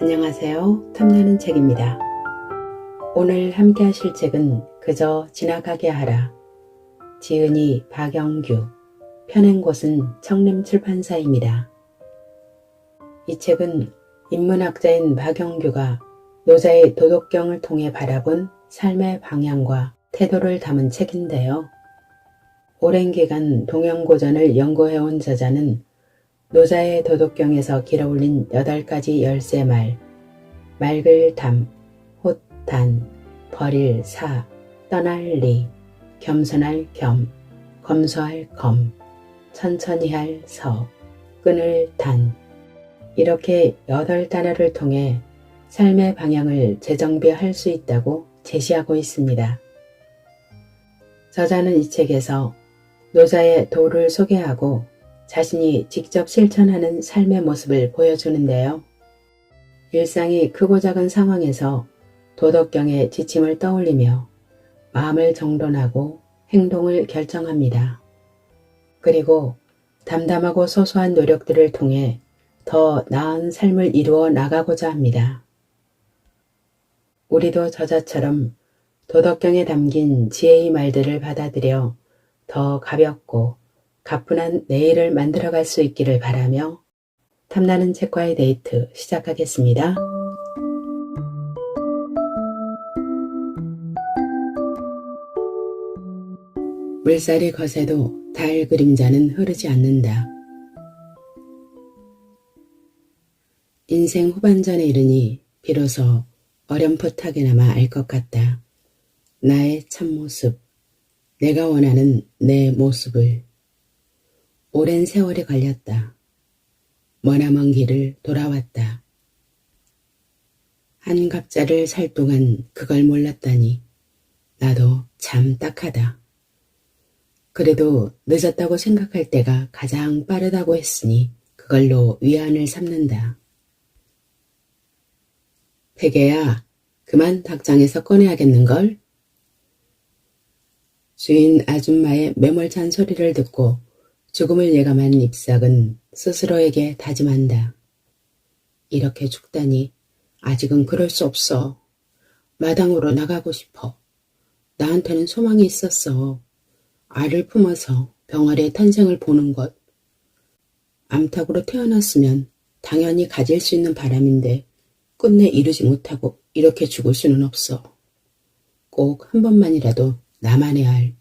안녕하세요. 탐나는 책입니다. 오늘 함께 하실 책은 그저 지나가게 하라. 지은이 박영규, 펴낸 곳은 청림출판사입니다. 이 책은 인문학자인 박영규가 노자의 도덕경을 통해 바라본 삶의 방향과 태도를 담은 책인데요. 오랜 기간 동양고전을 연구해온 저자는 노자의 도덕경에서 길어올린 8가지 열쇠말, 맑을 담, 호탄, 버릴 사, 떠날 리, 겸손할 겸, 검소할 검, 천천히 할 서, 끊을 단, 이렇게 8단어를 통해 삶의 방향을 재정비할 수 있다고 제시하고 있습니다. 저자는 이 책에서 노자의 도를 소개하고 자신이 직접 실천하는 삶의 모습을 보여주는데요. 일상이 크고 작은 상황에서 도덕경의 지침을 떠올리며 마음을 정돈하고 행동을 결정합니다. 그리고 담담하고 소소한 노력들을 통해 더 나은 삶을 이루어 나가고자 합니다. 우리도 저자처럼 도덕경에 담긴 지혜의 말들을 받아들여 더 가볍고 가뿐한 내일을 만들어갈 수 있기를 바라며 탐나는 책과의 데이트 시작하겠습니다. 물살이 거세도 달 그림자는 흐르지 않는다. 인생 후반전에 이르니 비로소 어렴풋하게나마 알 것 같다. 나의 참모습, 내가 원하는 내 모습을. 오랜 세월이 걸렸다. 머나먼 길을 돌아왔다. 한 갑자를 살 동안 그걸 몰랐다니 나도 참 딱하다. 그래도 늦었다고 생각할 때가 가장 빠르다고 했으니 그걸로 위안을 삼는다. 베개야, 그만 닭장에서 꺼내야겠는걸? 주인 아줌마의 매몰찬 소리를 듣고 죽음을 예감한 잎삭은 스스로에게 다짐한다. 이렇게 죽다니 아직은 그럴 수 없어. 마당으로 나가고 싶어. 나한테는 소망이 있었어. 알을 품어서 병아리의 탄생을 보는 것. 암탉으로 태어났으면 당연히 가질 수 있는 바람인데 끝내 이루지 못하고 이렇게 죽을 수는 없어. 꼭 한 번만이라도 나만의 알,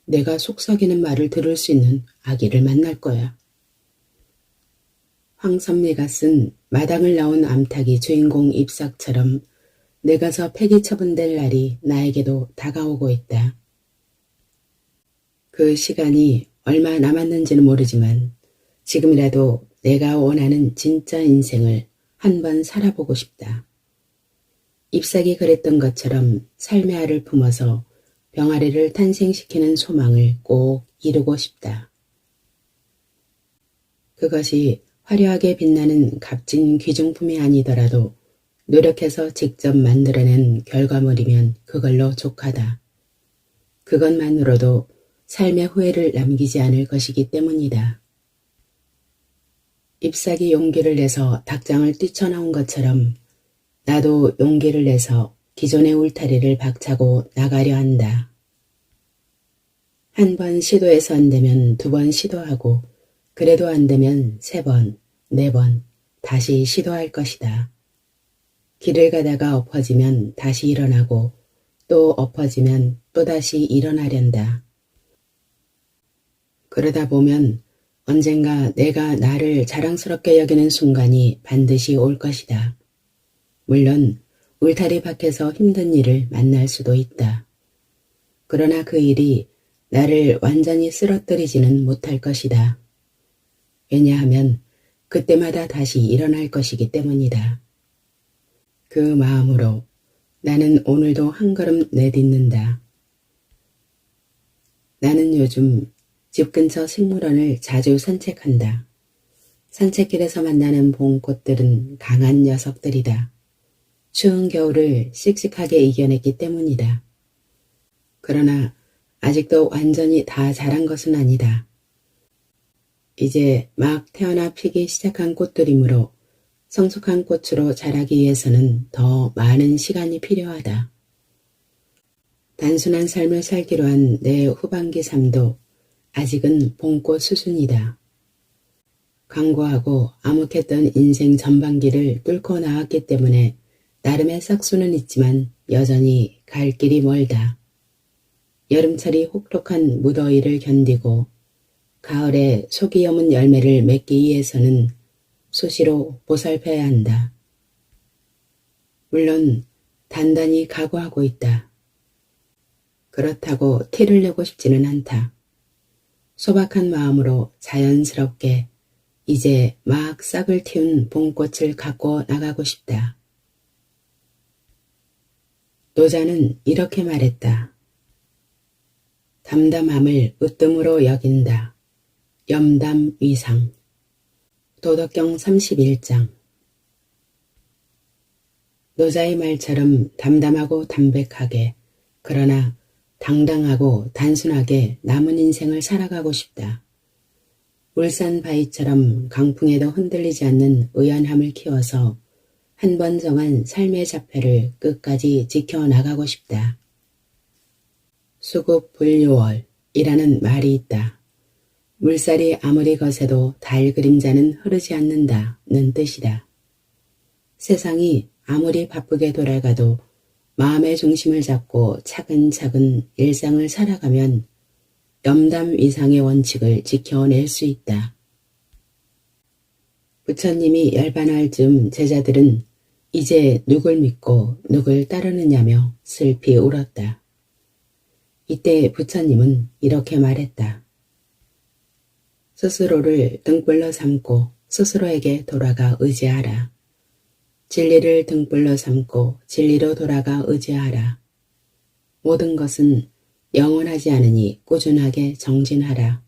내가 속삭이는 말을 들을 수 있는 아기를 만날 거야. 황선미가 쓴 마당을 나온 암탉이 주인공 잎삭처럼 늙어서 폐기 처분될 날이 나에게도 다가오고 있다. 그 시간이 얼마 남았는지는 모르지만 지금이라도 내가 원하는 진짜 인생을 한번 살아보고 싶다. 잎삭이 그랬던 것처럼 삶의 알을 품어서 병아리를 탄생시키는 소망을 꼭 이루고 싶다. 그것이 화려하게 빛나는 값진 귀중품이 아니더라도 노력해서 직접 만들어낸 결과물이면 그걸로 족하다. 그것만으로도 삶의 후회를 남기지 않을 것이기 때문이다. 잎삭이 용기를 내서 닭장을 뛰쳐나온 것처럼 나도 용기를 내서 기존의 울타리를 박차고 나가려 한다. 한 번 시도해서 안 되면 2번 시도하고 그래도 안 되면 3번, 4번 다시 시도할 것이다. 길을 가다가 엎어지면 다시 일어나고 또 엎어지면 또다시 일어나련다. 그러다 보면 언젠가 내가 나를 자랑스럽게 여기는 순간이 반드시 올 것이다. 물론 울타리 밖에서 힘든 일을 만날 수도 있다. 그러나 그 일이 나를 완전히 쓰러뜨리지는 못할 것이다. 왜냐하면 그때마다 다시 일어날 것이기 때문이다. 그 마음으로 나는 오늘도 한 걸음 내딛는다. 나는 요즘 집 근처 식물원을 자주 산책한다. 산책길에서 만나는 봄꽃들은 강한 녀석들이다. 추운 겨울을 씩씩하게 이겨냈기 때문이다. 그러나 아직도 완전히 다 자란 것은 아니다. 이제 막 태어나 피기 시작한 꽃들이므로 성숙한 꽃으로 자라기 위해서는 더 많은 시간이 필요하다. 단순한 삶을 살기로 한 내 후반기 삶도 아직은 봄꽃 수준이다. 강고하고 암묵했던 인생 전반기를 뚫고 나왔기 때문에 나름의 싹수는 있지만 여전히 갈 길이 멀다. 여름철이 혹독한 무더위를 견디고 가을에 속이 여문 열매를 맺기 위해서는 수시로 보살펴야 한다. 물론 단단히 각오하고 있다. 그렇다고 티를 내고 싶지는 않다. 소박한 마음으로 자연스럽게 이제 막 싹을 틔운 봄꽃을 갖고 나가고 싶다. 노자는 이렇게 말했다. 담담함을 으뜸으로 여긴다. 염담위상. 도덕경 31장. 노자의 말처럼 담담하고 담백하게, 그러나 당당하고 단순하게 남은 인생을 살아가고 싶다. 울산 바위처럼 강풍에도 흔들리지 않는 의연함을 키워서 한 번 정한 삶의 자폐를 끝까지 지켜나가고 싶다. 수급불요월이라는 말이 있다. 물살이 아무리 거세도 달 그림자는 흐르지 않는다는 뜻이다. 세상이 아무리 바쁘게 돌아가도 마음의 중심을 잡고 차근차근 일상을 살아가면 염담위상의 원칙을 지켜낼 수 있다. 부처님이 열반할 즈음 제자들은 이제 누굴 믿고 누굴 따르느냐며 슬피 울었다. 이때 부처님은 이렇게 말했다. 스스로를 등불로 삼고 스스로에게 돌아가 의지하라. 진리를 등불로 삼고 진리로 돌아가 의지하라. 모든 것은 영원하지 않으니 꾸준하게 정진하라.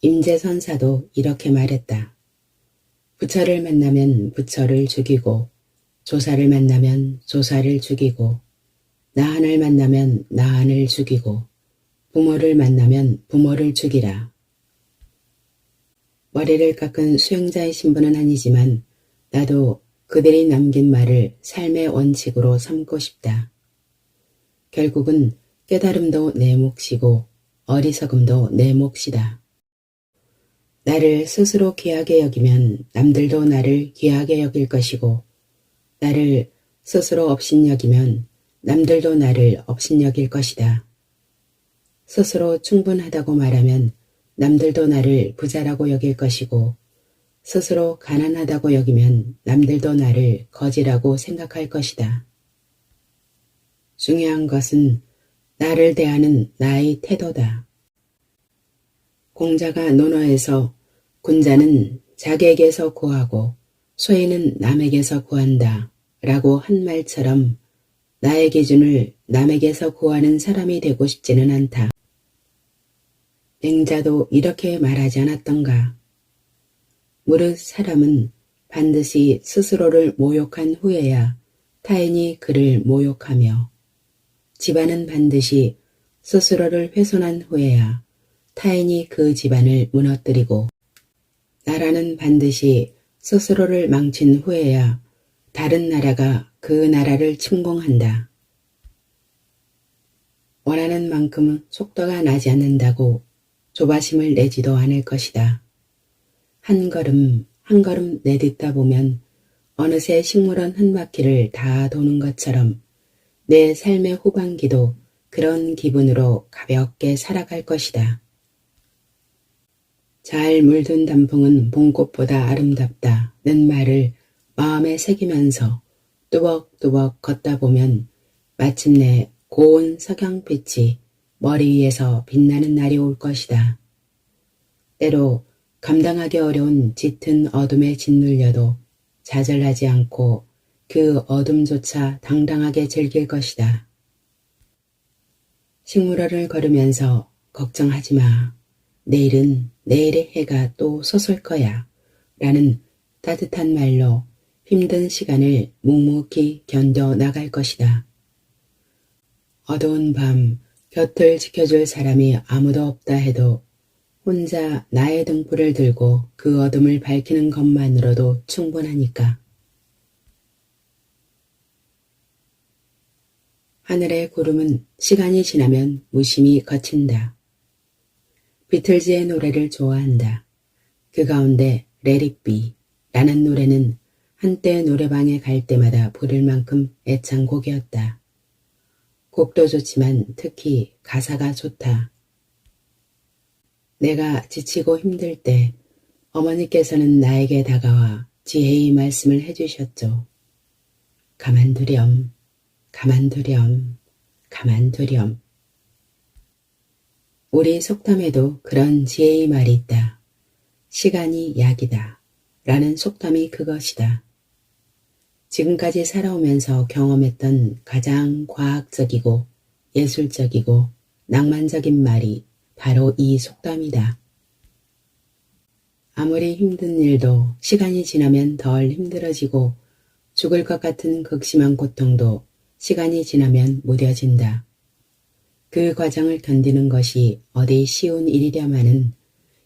임재선사도 이렇게 말했다. 부처를 만나면 부처를 죽이고, 조사를 만나면 조사를 죽이고, 나한을 만나면 나한을 죽이고, 부모를 만나면 부모를 죽이라. 머리를 깎은 수행자의 신분은 아니지만 나도 그들이 남긴 말을 삶의 원칙으로 삼고 싶다. 결국은 깨달음도 내 몫이고 어리석음도 내 몫이다. 나를 스스로 귀하게 여기면 남들도 나를 귀하게 여길 것이고, 나를 스스로 업신여기면 남들도 나를 업신여길 것이다. 스스로 충분하다고 말하면 남들도 나를 부자라고 여길 것이고, 스스로 가난하다고 여기면 남들도 나를 거지라고 생각할 것이다. 중요한 것은 나를 대하는 나의 태도다. 공자가 논어에서 군자는 자객에게서 구하고 소인은 남에게서 구한다 라고 한 말처럼 나의 기준을 남에게서 구하는 사람이 되고 싶지는 않다. 맹자도 이렇게 말하지 않았던가. 무릇 사람은 반드시 스스로를 모욕한 후에야 타인이 그를 모욕하며, 집안은 반드시 스스로를 훼손한 후에야 타인이 그 집안을 무너뜨리고, 나라는 반드시 스스로를 망친 후에야 다른 나라가 그 나라를 침공한다. 원하는 만큼 속도가 나지 않는다고 조바심을 내지도 않을 것이다. 한 걸음 한 걸음 내딛다 보면 어느새 식물원 한 바퀴를 다 도는 것처럼 내 삶의 후반기도 그런 기분으로 가볍게 살아갈 것이다. 잘 물든 단풍은 봄꽃보다 아름답다는 말을 마음에 새기면서 뚜벅뚜벅 걷다 보면 마침내 고운 석양빛이 머리 위에서 빛나는 날이 올 것이다. 때로 감당하기 어려운 짙은 어둠에 짓눌려도 좌절하지 않고 그 어둠조차 당당하게 즐길 것이다. 식물원을 걸으면서 걱정하지 마. 내일은 내일의 해가 또 솟을 거야. 라는 따뜻한 말로 힘든 시간을 묵묵히 견뎌 나갈 것이다. 어두운 밤 곁을 지켜줄 사람이 아무도 없다 해도 혼자 나의 등불을 들고 그 어둠을 밝히는 것만으로도 충분하니까. 하늘의 구름은 시간이 지나면 무심히 거친다. 비틀즈의 노래를 좋아한다. 그 가운데 Let It Be 라는 노래는 한때 노래방에 갈 때마다 부를 만큼 애창곡이었다. 곡도 좋지만 특히 가사가 좋다. 내가 지치고 힘들 때 어머니께서는 나에게 다가와 지혜의 말씀을 해주셨죠. 가만두렴, 가만두렴, 가만두렴. 우리 속담에도 그런 지혜의 말이 있다. 시간이 약이다. 라는 속담이 그것이다. 지금까지 살아오면서 경험했던 가장 과학적이고 예술적이고 낭만적인 말이 바로 이 속담이다. 아무리 힘든 일도 시간이 지나면 덜 힘들어지고 죽을 것 같은 극심한 고통도 시간이 지나면 무뎌진다. 그 과정을 견디는 것이 어디 쉬운 일이랴마는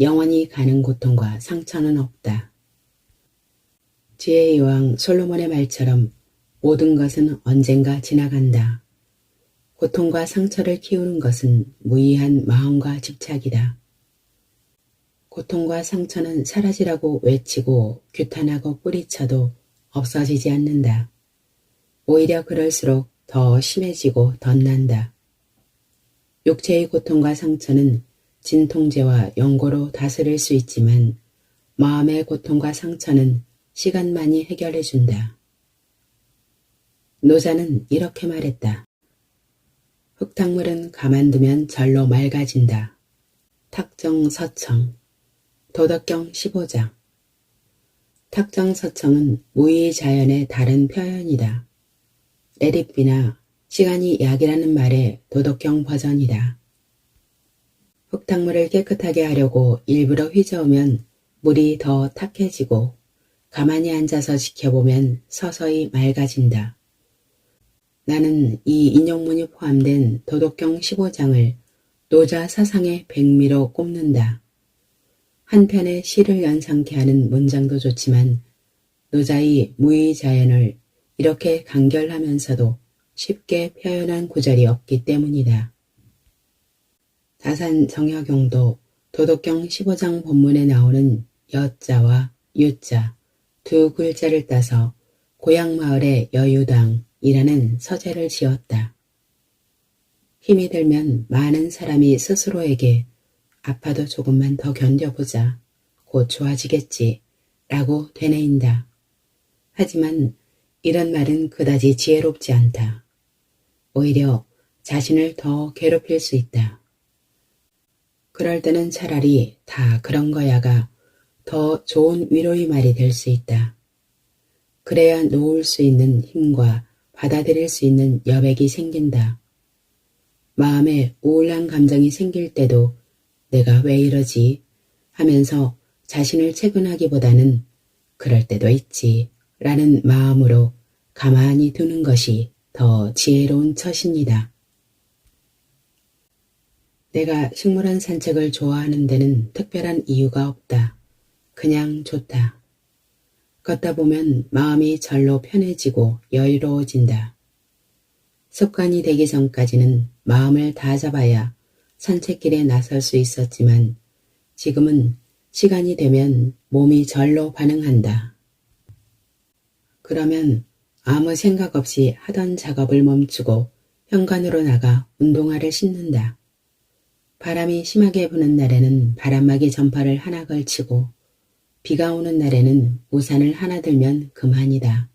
영원히 가는 고통과 상처는 없다. 지혜의 왕 솔로몬의 말처럼 모든 것은 언젠가 지나간다. 고통과 상처를 키우는 것은 무의한 마음과 집착이다. 고통과 상처는 사라지라고 외치고 규탄하고 뿌리쳐도 없어지지 않는다. 오히려 그럴수록 더 심해지고 덧난다. 육체의 고통과 상처는 진통제와 연고로 다스릴 수 있지만 마음의 고통과 상처는 시간만이 해결해준다. 노자는 이렇게 말했다. 흙탕물은 가만두면 절로 맑아진다. 탁정서청 도덕경 15장 탁정서청은 무의자연의 다른 표현이다. 레릿비나 시간이 약이라는 말의 도덕경 버전이다. 흙탕물을 깨끗하게 하려고 일부러 휘저으면 물이 더 탁해지고 가만히 앉아서 지켜보면 서서히 맑아진다. 나는 이 인용문이 포함된 도덕경 15장을 노자 사상의 백미로 꼽는다. 한편의 시를 연상케 하는 문장도 좋지만 노자의 무의자연을 이렇게 간결하면서도 쉽게 표현한 구절이 없기 때문이다. 다산 정약용도 도덕경 15장 본문에 나오는 여자와 유자 두 글자를 따서 고향마을의 여유당이라는 서재를 지었다. 힘이 들면 많은 사람이 스스로에게 아파도 조금만 더 견뎌보자. 곧 좋아지겠지. 라고 되뇌인다. 하지만 이런 말은 그다지 지혜롭지 않다. 오히려 자신을 더 괴롭힐 수 있다. 그럴 때는 차라리 다 그런 거야가 더 좋은 위로의 말이 될 수 있다. 그래야 놓을 수 있는 힘과 받아들일 수 있는 여백이 생긴다. 마음에 우울한 감정이 생길 때도 내가 왜 이러지 하면서 자신을 채근하기보다는 그럴 때도 있지 라는 마음으로 가만히 두는 것이 더 지혜로운 처신이다. 내가 식물원 산책을 좋아하는 데는 특별한 이유가 없다. 그냥 좋다. 걷다 보면 마음이 절로 편해지고 여유로워진다. 습관이 되기 전까지는 마음을 다 잡아야 산책길에 나설 수 있었지만 지금은 시간이 되면 몸이 절로 반응한다. 그러면 아무 생각 없이 하던 작업을 멈추고 현관으로 나가 운동화를 신는다. 바람이 심하게 부는 날에는 바람막이 점퍼를 하나 걸치고 비가 오는 날에는 우산을 하나 들면 그만이다.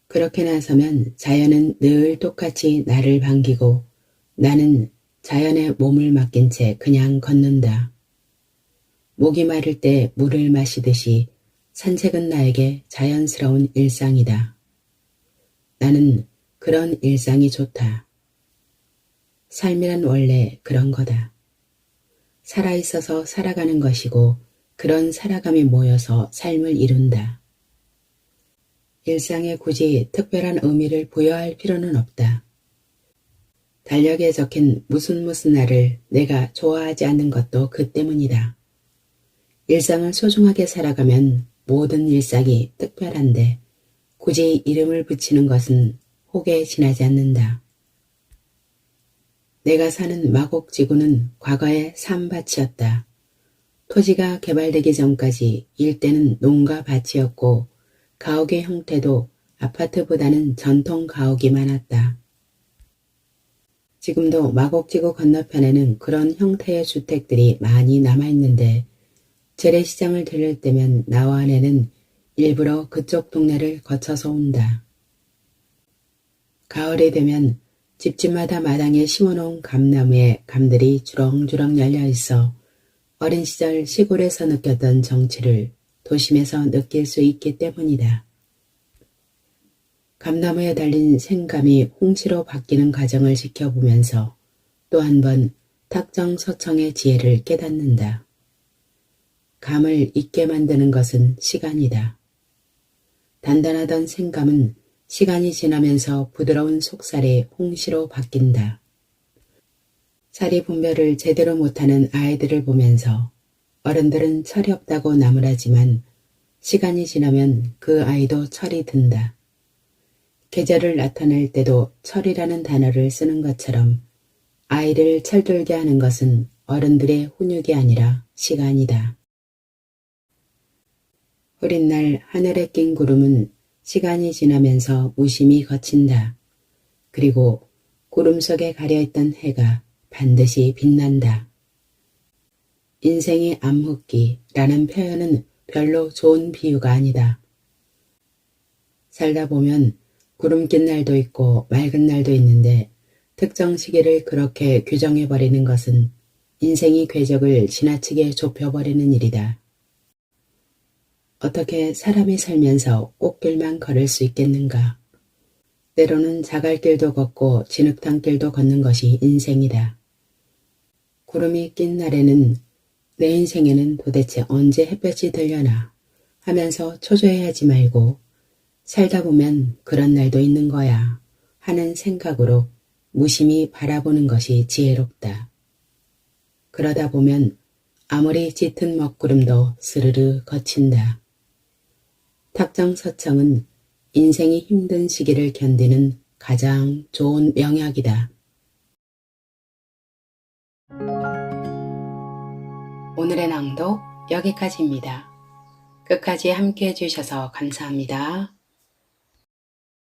그렇게 나서면 자연은 늘 똑같이 나를 반기고 나는 자연에 몸을 맡긴 채 그냥 걷는다. 목이 마를 때 물을 마시듯이 산책은 나에게 자연스러운 일상이다. 나는 그런 일상이 좋다. 삶이란 원래 그런 거다. 살아있어서 살아가는 것이고 그런 살아감이 모여서 삶을 이룬다. 일상에 굳이 특별한 의미를 부여할 필요는 없다. 달력에 적힌 무슨 날을 내가 좋아하지 않는 것도 그 때문이다. 일상을 소중하게 살아가면 모든 일상이 특별한데 굳이 이름을 붙이는 것은 혹에 지나지 않는다. 내가 사는 마곡지구는 과거의 산밭이었다. 토지가 개발되기 전까지 일대는 농가 밭이었고 가옥의 형태도 아파트보다는 전통 가옥이 많았다. 지금도 마곡지구 건너편에는 그런 형태의 주택들이 많이 남아있는데 재래시장을 들릴 때면 나와 아내는 일부러 그쪽 동네를 거쳐서 온다. 가을이 되면 집집마다 마당에 심어놓은 감나무에 감들이 주렁주렁 열려있어 어린 시절 시골에서 느꼈던 정취를 도심에서 느낄 수 있기 때문이다. 감나무에 달린 생감이 홍시로 바뀌는 과정을 지켜보면서 또 한 번 탁정서청의 지혜를 깨닫는다. 감을 잊게 만드는 것은 시간이다. 단단하던 생감은 시간이 지나면서 부드러운 속살이 홍시로 바뀐다. 사리 분별을 제대로 못하는 아이들을 보면서 어른들은 철이 없다고 나무라지만 시간이 지나면 그 아이도 철이 든다. 계절을 나타낼 때도 철이라는 단어를 쓰는 것처럼 아이를 철들게 하는 것은 어른들의 훈육이 아니라 시간이다. 흐린 날 하늘에 낀 구름은 시간이 지나면서 무심히 걷힌다. 그리고 구름 속에 가려있던 해가 반드시 빛난다. 인생이 암흑기라는 표현은 별로 좋은 비유가 아니다. 살다 보면 구름 낀 날도 있고 맑은 날도 있는데 특정 시기를 그렇게 규정해버리는 것은 인생의 궤적을 지나치게 좁혀버리는 일이다. 어떻게 사람이 살면서 꽃길만 걸을 수 있겠는가? 때로는 자갈길도 걷고 진흙탕길도 걷는 것이 인생이다. 구름이 낀 날에는 내 인생에는 도대체 언제 햇볕이 들려나 하면서 초조해하지 말고 살다 보면 그런 날도 있는 거야 하는 생각으로 무심히 바라보는 것이 지혜롭다. 그러다 보면 아무리 짙은 먹구름도 스르르 거친다. 탁정서청은 인생이 힘든 시기를 견디는 가장 좋은 명약이다. 오늘의 낭독 여기까지입니다. 끝까지 함께 해주셔서 감사합니다.